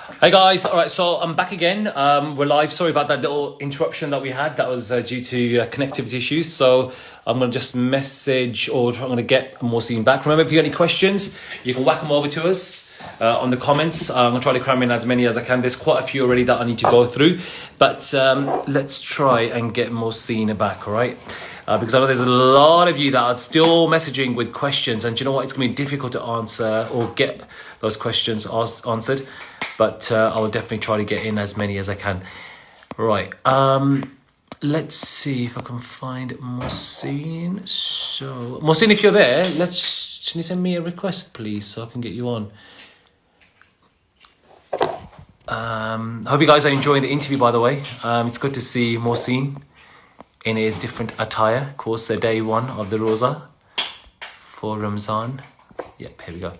Hey guys, all right, so I'm back again. We're live. Sorry about that little interruption that we had. That was due to connectivity issues. So I'm going to just message or I'm going to get Mohsin back. Remember, if you have any questions, you can whack them over to us on the comments. I'm going to try to cram in as many as I can. There's quite a few already that I need to go through. But let's try and get Mohsin back, all right? Because I know there's a lot of you that are still messaging with questions. And do you know what? It's going to be difficult to answer or get those questions answered. But I will definitely try to get in as many as I can. Right. Let's see if I can find Mohsin. So, Mohsin, if you're there, can you send me a request, please, so I can get you on. I hope you guys are enjoying the interview, by the way. It's good to see Mohsin in his different attire. Of course, the day one of the Rosa for Ramzan. Yep, here we go.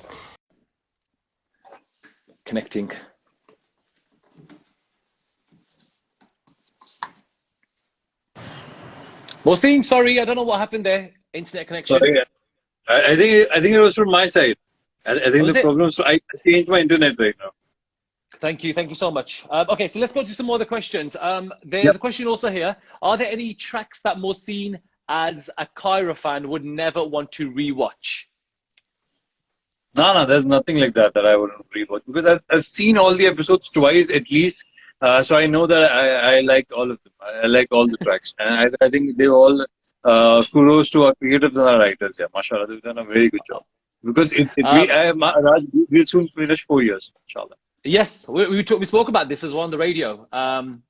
Connecting. Mohsin, sorry, I don't know what happened there. Internet connection. Sorry, I think it was from my side. I think the problem. So I changed my internet right now. Thank you so much. Okay, so let's go to some more of the questions. There's a question also here. Are there any tracks that Mohsin, as a Kyra fan, would never want to rewatch? No, there's nothing like that I wouldn't rewatch because I've seen all the episodes twice at least. So I know that I like all of them. I like all the tracks, and I think they all kudos to our creatives and our writers. Yeah, mashallah, they've done a very good job. Because Raj, we'll soon finish 4 years, inshallah. Yes, we spoke about this as well on the radio.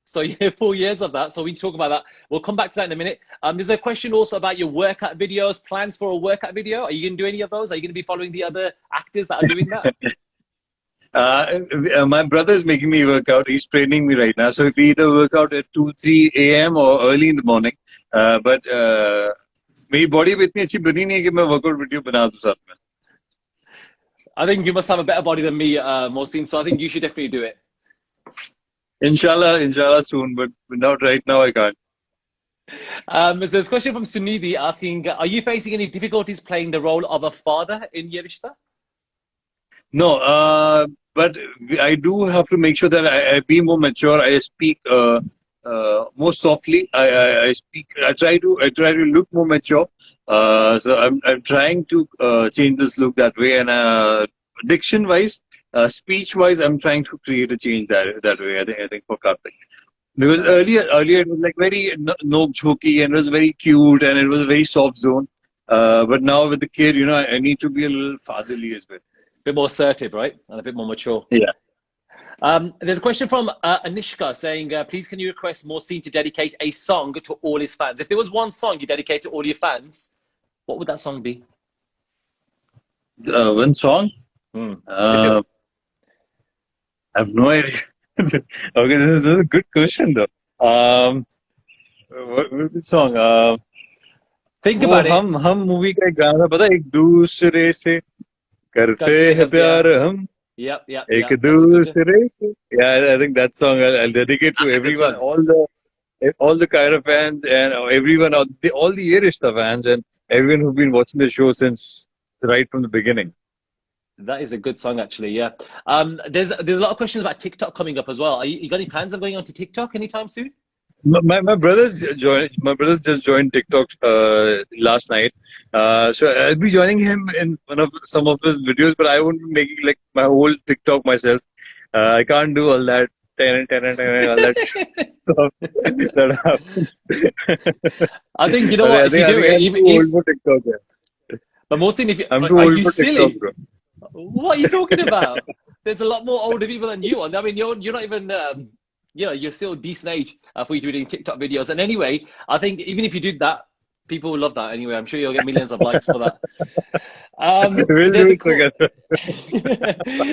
So yeah, 4 years of that. So we talk about that. We'll come back to that in a minute. There's a question also about your workout videos, plans for a workout video. Are you going to do any of those? Are you going to be following the other actors that are doing that? My brother is making me work out. He's training me right now. So we either work out at 2, 3 a.m. or early in the morning. But मेरी body भी इतनी अच्छी बनी नहीं है कि मैं workout video बना दूं साथ में. I think you must have a better body than me, Mohsin, so I think you should definitely do it. Inshallah soon, but not right now I can't. There's a question from Sunidhi asking, are you facing any difficulties playing the role of a father in Ye Rishta? No, but I do have to make sure that I be more mature. I speak more softly. I speak. I try to look more mature. So I'm trying to change this look that way. And diction wise, speech wise, I'm trying to create a change that way. I think for Karthik. Because earlier it was like very nok jhoki and it was very cute and it was a very soft zone. But now with the kid, I need to be a little fatherly as well. A bit more assertive, right? And a bit more mature. Yeah. There's a question from Anishka saying, please can you request Mohsin to dedicate a song to all his fans? If there was one song you dedicate to all your fans, what would that song be? One song? I have no idea. Okay, this is a good question though. What was the song? Think about it. हम movie का एक गाना था पता है, एक दूसरे से करते हैं प्यार हम. Yep. एक दूसरे से. Yeah, I think that song I'll dedicate to everyone, all the Kyra fans and everyone, all the Ye Rishta fans and everyone who've been watching the show since right from the beginning. That is a good song, actually. Yeah. There's a lot of questions about TikTok coming up as well. You got any plans on going on to TikTok anytime soon? My brother's just joined TikTok last night. So I'll be joining him in some of his videos, but I won't be making like my whole TikTok myself. I can't do all that. All that stuff that happens. I think you know what. If you do it, I'm too old for TikTok. Yeah. But Mohsin, I'm too old for TikTok, bro. What are you talking about? There's a lot more older people than you. I mean, you're not even. You're still a decent age for you to be doing TikTok videos. And anyway, I think even if you did that, people will love that anyway. I'm sure you'll get millions of likes for that. We'll do it together.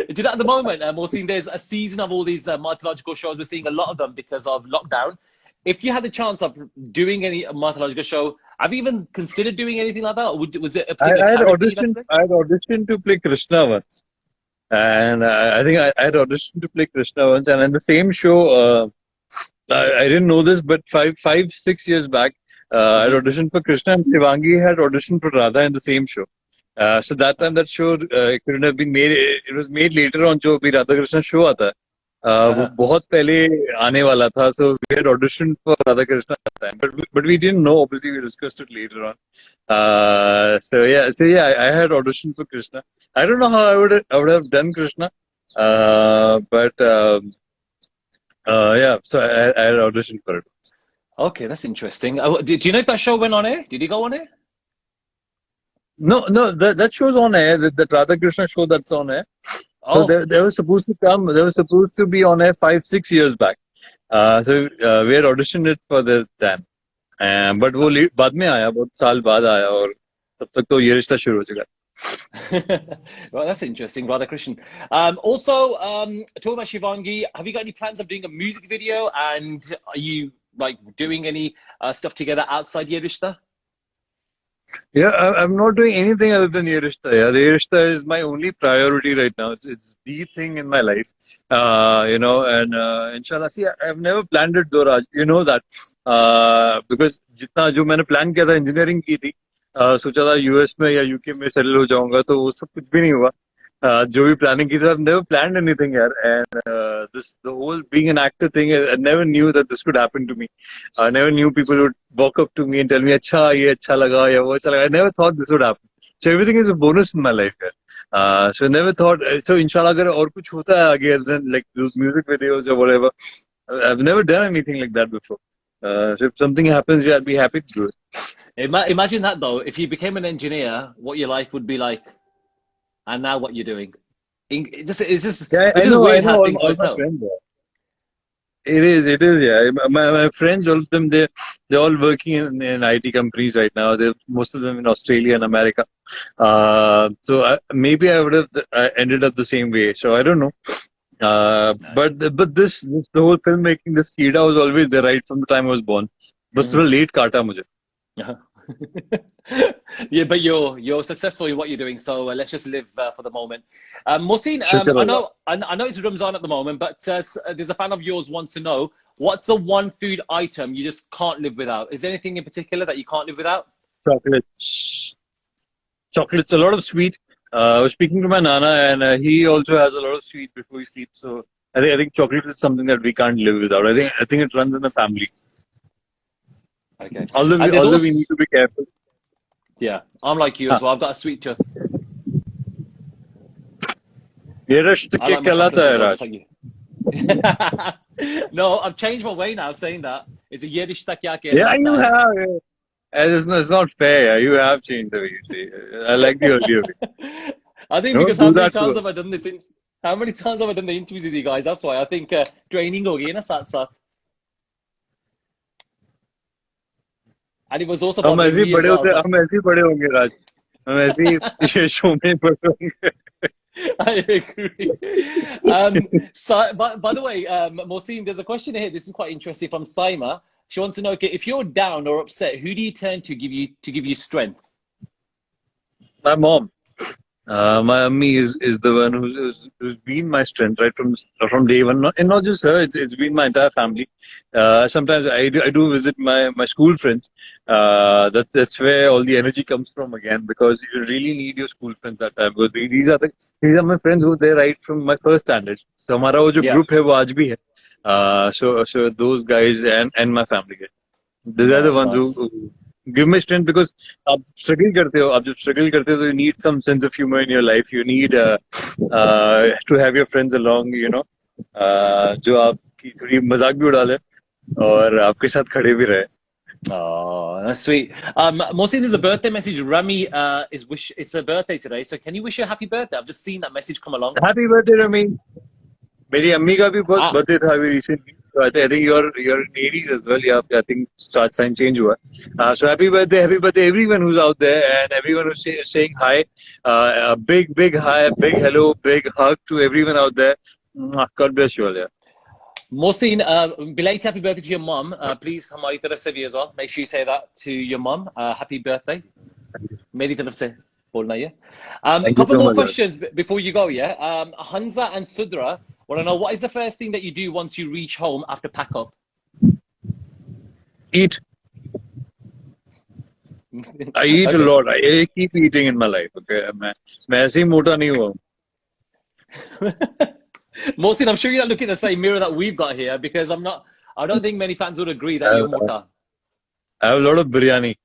Do you know, at the moment, Mohsin, there's a season of all these mythological shows. We're seeing a lot of them because of lockdown. If you had the chance of doing any mythological show, have you even considered doing anything like that? Or was it a particular I had auditioned to play Krishna once. And I think I had auditioned to play Krishna once. And in the same show, I didn't know this, but 6 years back, I had auditioned for Krishna and Shivangi had auditioned for Radha in the same show. So that time that show couldn't have been made. It was made later on, जो भी Radha Krishna show आता. वो Uh-huh. बहुत पहले आने वाला था. So we had auditioned for Radha Krishna at that time, but we didn't know. Obviously, we discussed it later on. So yeah, I had auditioned for Krishna. I don't know how I would have done Krishna, but yeah. So I had auditioned for it. Okay, that's interesting. Do you know if that show went on air? Did he go on air? No, that show's on air. That Radha Krishna show that's on air. So Oh, they were supposed to come. They were supposed to be on air 5-6 years back. We had auditioned it for the time. But वो बाद में आया, बहुत साल बाद आया, और तब तक तो ये रिश्ता शुरू हो चुका. well, that's interesting, Radha Krishnan. Also, talking about Shivangi, have you got any plans of doing a music video? And are you like doing any stuff together outside Ye Rishta? Yeah, I'm not doing anything other than Ye Rishta. Yeah, Ye Rishta is my only priority right now. It's the thing in my life, and inshallah. See, I've never planned it though, Raj. You know that, because जितना जो मैंने plan किया था engineering की थी, सोचा था US में या यूके में सेटल हो जाऊंगा, तो वो सब कुछ भी नहीं हुआ. जो भी प्लानिंग की थी, I've never planned anything, यार. And the whole being an actor thing, I never knew that this could happen to me. I never knew people would walk up to me and tell me, "Acha, ye acha laga, ya wo acha laga." I never thought this would happen. So everything is a bonus in my life, यार. So I never thought. So inshallah, अगर और कुछ होता है आगे, then like those music videos or whatever, I've never done anything like that before. So if something happens, yeah, I'd be happy to do it. Imagine that though. If you became an engineer, what your life would be like, and now what you're doing. Yeah, It's I just know, I weird know how things all work my out. friends. It is, yeah. My friends, all of them, they're all working in IT companies right now. Most of them in Australia and America. Maybe I would have ended up the same way. So I don't know. Nice. But this the whole filmmaking, this Kida was always there right from the time I was born. But Mm. थोड़ा late काटा मुझे. Uh-huh. Yeah, but you're successful in what you're doing, so let's just live for the moment. Mohsin, शुक्र I Allah. know I know it's Ramzan at the moment, but there's a fan of yours wants to know what's the one food item you just can't live without. Is there anything in particular that you can't live without? Chocolates. Chocolates, a lot of sweet. I was speaking to my nana, and he also has a lot of sweet before he sleeps. So I think chocolate is something that we can't live without. I think it runs in the family. Okay, Although we and there's although we also need to be careful. yeah, I'm like you हाँ, as well. I've got a sweet tooth. ये रश्त I के like my कहलाता chocolates as है well, just Raj. like you. No, I've changed my way now saying that. It's a Yiddish tak ya Yeah, kehlata you hai. have. It's not fair. Yeah. You have changed the way you say. I like the earlier way. I think because Don't how do many that to times us. have I done this? How many times have I done the interviews with you guys? That's why I think training hogi na साथ साथ. And it was also हम bothering ऐसे ही me as बड़े well. होते, So हम ऐसे ही बड़े होंगे राज. हम ऐसे ही शो में बड़े होंगे. I agree. So, by the way, Mohsin, there's a question here. This is quite interesting from Saima. She wants to know, okay, if you're down or upset, who do you turn to give you strength? My mom. My mummy is the one who's been my strength right from day one. And not just her, it's been my entire family. Sometimes I do visit my school friends. That's where all the energy comes from again, because you really need your school friends that time, because these are my friends who were there right from my first standard. So हमारा वो जो Yeah, group है वो आज भी है. So those guys and my family. These are the nice, ones nice. who give me strength, because आप जब struggle करते हो, तो you need some sense of humor in your life. You need to have your friends along, जो आपकी थोड़ी मजाक भी उड़ा ले और आपके साथ खड़े भी रहे. Oh, that's sweet. Mohsin, there's a birthday message. Rami it's a birthday today. So can you wish her a happy birthday? I've just seen that message come along. Happy birthday, Rami. मेरी अम्मी का भी बहुत Ah, birthday था अभी recently. So I think you're in 80s as well. Yeah, I think start sign change हुआ. So happy birthday everyone who's out there, and everyone who's saying hi. A big hi, big hello, big hug to everyone out there. God bless you all. Yeah. Mohsin, belated happy birthday to your mum. Please, हमारी तरफ से भी as well. Make sure you say that to your mum. Happy birthday. मेरी तरफ से बोलना ये. A Thank you couple so more much. questions before you go, yeah? Hansa and Sudra want to know, what is the first thing that you do once you reach home after pack up? Eat. I eat a Okay. lot. I keep eating in my life. Okay, मैं ऐसे ही मोटा नहीं हुआ हूँ. Mohsin, I'm sure you're not looking at the same mirror that we've got here because I'm not. I don't think many fans would agree that you're I, mota. I have a lot of biryani.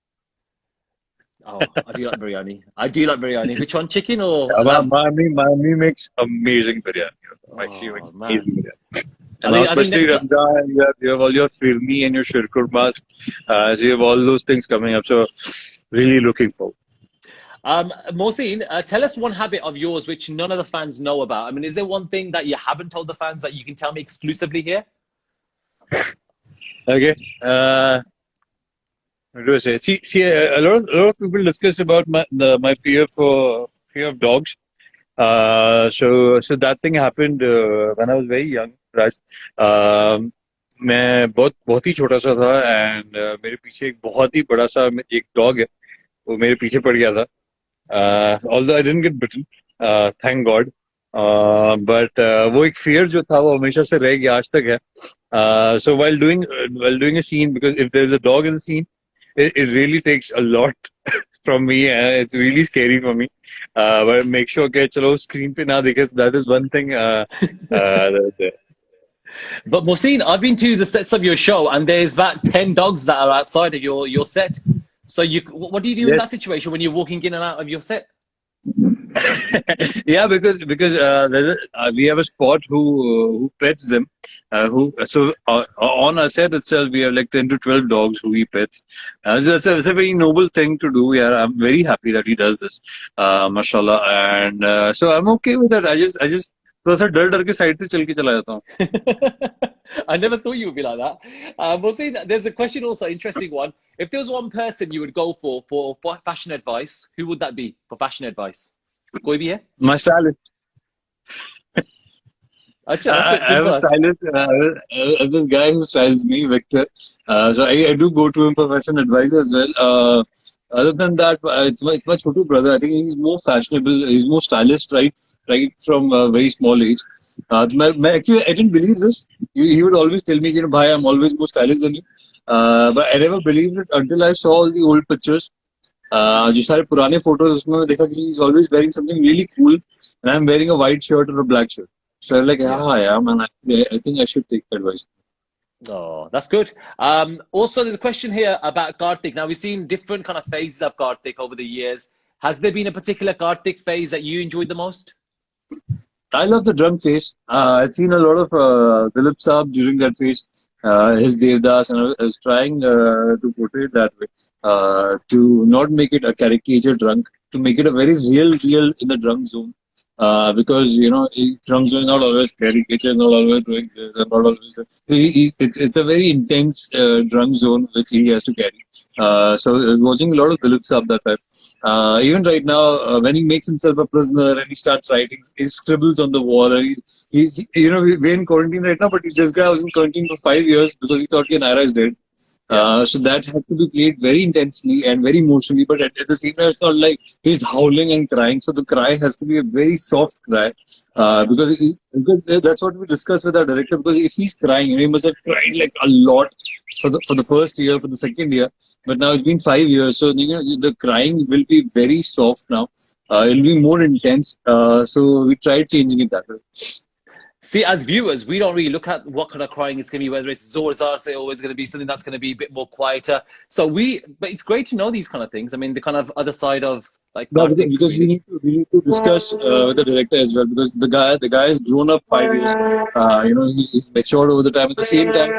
Oh, I do like biryani. I do like biryani. Which one, chicken or Yeah, lamb? my mommy makes amazing biryani. She makes Oh man, amazing biryani. I And now, think especially next. Ramzan, you have all your firni and your shirkurmas. So you have all those things coming up. So really looking forward. Mohsin, tell us one habit of yours which none of the fans know about. I mean, is there one thing that you haven't told the fans that you can tell me exclusively here? Okay. What do I say? See, a lot of people discuss about my fear of dogs. So that thing happened when I was very young, Raj. Um, मैं बहुत ही छोटा सा था and मेरे पीछे एक बहुत ही बड़ा सा एक डॉग है वो मेरे पीछे पड़ गया था although I didn't get bitten thank God but वो एक fear जो था वो हमेशा से रह गया आज तक है so while doing a scene because if there's a dog in the scene it really takes a lot from me it's really scary for me but make sure कि चलो screen पे ना दिखे so that is one thing uh, But Mohsin, I've been to the sets of your show, and there's about 10 dogs that are outside of your set. So what do you do in yes. that situation when you're walking in and out of your set? Yeah, because we have a spot who pets them. On our set itself, we have like 10 to 12 dogs who he pets. So it's a very noble thing to do. Yeah, I'm very happy that he does this, mashallah. And so I'm okay with that. I just थोड़ा सा डर डर के side से चल के चला जाता हूँ. I never thought you would be like that. Mohsin, there's a question also, interesting one. If there was one person you would go for fashion advice, who would that be for fashion advice? कोई भी है? My stylist. अच्छा, that's I have a simple. stylist. This guy who styles me, Victor. So I do go to him for fashion advice as well. Other than that, it's my Chhotu brother. I think he's more fashionable. He's more stylish, right from a very small age. Actually, I didn't believe this. He would always tell me, bhai, I'm always more stylish than you. But I never believed it until I saw all the old pictures. जो सारे पुराने photos उसमें मैं देखा कि he's always wearing something really cool, and I'm wearing a white shirt or a black shirt. So I'm like, yeah, man, I think I should take advice. Oh, that's good. Also, there's a question here about Karthik. Now, we've seen different kind of phases of Karthik over the years. Has there been a particular Karthik phase that you enjoyed the most? I love the drunk phase. I've seen a lot of Dilip Saab during that phase, his Devdas, and I was trying to portray it that way, to not make it a caricature drunk, to make it a very real in the drunk zone. Because drunk zone is not always caricature, not always doing this, and not always. It's a very intense drunk zone which he has to carry. So I was watching a lot of Dilip Saab that time. Even right now, when he makes himself a prisoner and he starts writing, he scribbles on the wall. And we're in quarantine right now, but this guy was in quarantine for 5 years because he thought Naira is dead. So that had to be played very intensely and very emotionally, but at the same time, it's not like he's howling and crying. So the cry has to be a very soft cry, because that's what we discussed with our director. Because if he's crying, he must have cried like a lot for the first year, for the second year. But now it's been 5 years, so the crying will be very soft now. It'll be more intense. So we tried changing it that way. See, as viewers, we don't really look at what kind of crying it's going to be, whether it's Zor Zar say, or it's going to be something that's going to be a bit more quieter. But it's great to know these kind of things. I mean, the kind of other side of like No, Karthik. because we need to discuss with the director as well, because the guy has grown up 5 years. He's matured over the time. At the same time,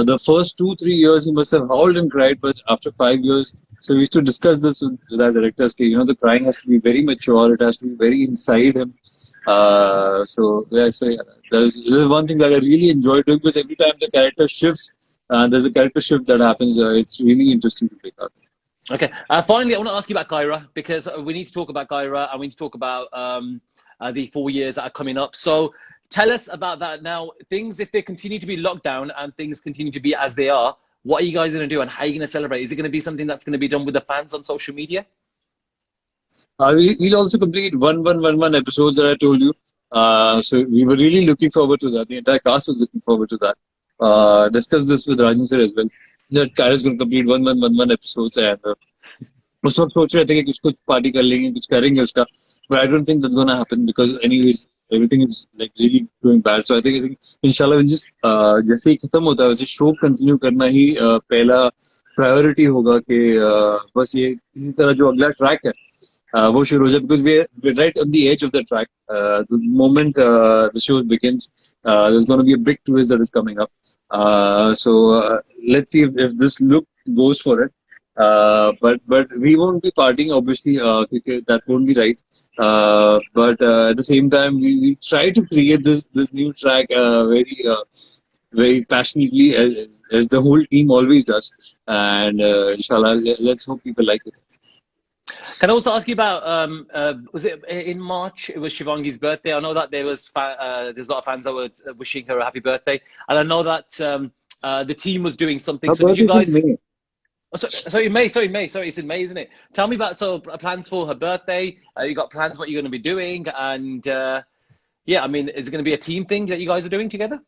the first 2-3 years he must have howled and cried, but after 5 years, so we used to discuss this with our directors. The crying has to be very mature. It has to be very inside him. So there's one thing that I really enjoy doing, because every time the character shifts, there's a character shift that happens. It's really interesting to pick up. Okay. Finally, I want to ask you about Kyra, because we need to talk about Kyra and we need to talk about the 4 years that are coming up. So tell us about that now. Things, if they continue to be locked down and things continue to be as they are, what are you guys going to do and how are you going to celebrate? Is it going to be something that's going to be done with the fans on social media? We'll also complete one episodes that I told you. So we were really looking forward to that. The entire cast was looking forward to that. Discussed this with Rajan sir as well. That Kyra is going to complete one episodes, and उस वक्त सोच रहे थे कि कुछ party कर लेंगे, कुछ करेंगे उसका, but I don't think that's going to happen, because anyways everything is like really going bad. So I think inshallah we'll just जैसे ही खत्म होता है वैसे शो कंटिन्यू करना ही पहला प्रायोरिटी होगा कि बस ये किसी तरह जो अगला ट्रैक है वो शुरू हो जाए because we're right on the edge of the track. The moment the show begins, there's going to be a big twist that is coming up. So let's see if this look goes for it. But we won't be partying obviously because that won't be right. But at the same time we try to create this new track very passionately as the whole team always does, and inshallah let's hope people like it. Can I also ask you about was it in March? It was Shivangi's birthday. I know that there's a lot of fans that were wishing her a happy birthday, and I know that the team was doing something. Her So did you birthday is guys? May. Oh, sorry, May. Sorry, May. Sorry, it's in May, isn't it? Tell me about plans for her birthday. You got plans what you're going to be doing, and yeah, I mean, is it going to be a team thing that you guys are doing together?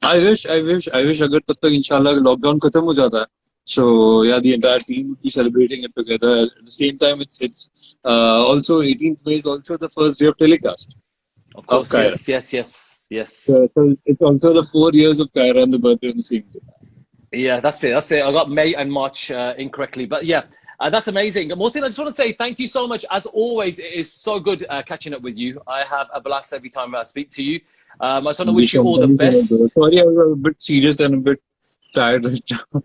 I wish अगर तब तक इंशाल्लाह lockdown खत्म हो जाता है. So yeah, the entire team would be celebrating it together. At the same time, it's also 18th May is also the first day of telecast Of of course, Kyra. yes. So it's also the 4 years of Kyra and the birthday on the same day. Yeah, that's it. I got May and March incorrectly, but yeah, that's amazing. Mohsin, I just want to say thank you so much. As always, it is so good catching up with you. I have a blast every time I speak to you. I just want to wish you all the best. Sorry, I was a bit serious and a bit tired right now.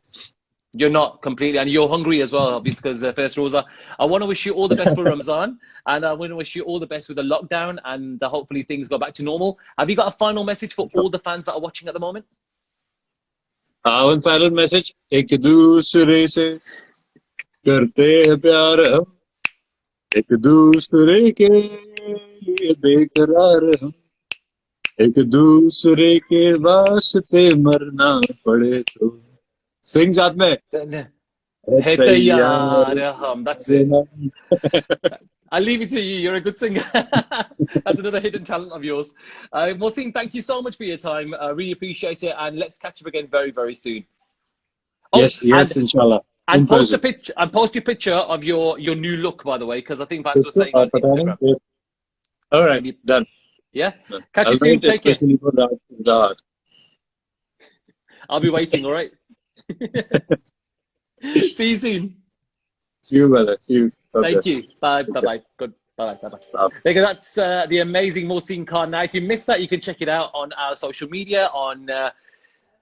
You're not completely, and you're hungry as well, obviously, because first Rosa. I want to wish you all the best for Ramzan, and I want to wish you all the best with the lockdown, and hopefully things go back to normal. Have you got a final message for all the fans that are watching at the moment? One final message. एक दूसरे से करते हैं प्यार हम, एक दूसरे के लिए बेकरार हम, एक दूसरे के वास्ते मरना पड़े तो. Sing साथ में. Hey, that's it. I'll leave it to you. You're a good singer. That's another hidden talent of yours. Mohsin, thank you so much for your time. I really appreciate it. And let's catch up again very, very soon. Yes, inshallah. And post a picture and post your picture of your new look, by the way, because I think fans were saying on Instagram. Yes. All right, done. Yeah. Catch you soon. Take care. For that. I'll be waiting. All right. See you soon. See you, brother. See you. Thank you. Bye. Bye. Good. Bye. Because that's the amazing Mohsin Khan. Now, if you missed that, you can check it out on our social media on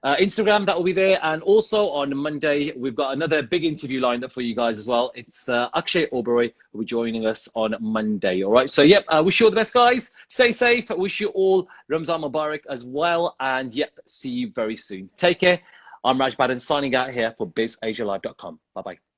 Instagram. That will be there, and also on Monday we've got another big interview lined up for you guys as well. It's Akshay Oberoi will be joining us on Monday. All right. So yep. Wish you all the best, guys. Stay safe. Wish you all Ramzan Mubarak as well. And yep. See you very soon. Take care. I'm Raj Baden signing out here for BizAsiaLive.com. Bye bye.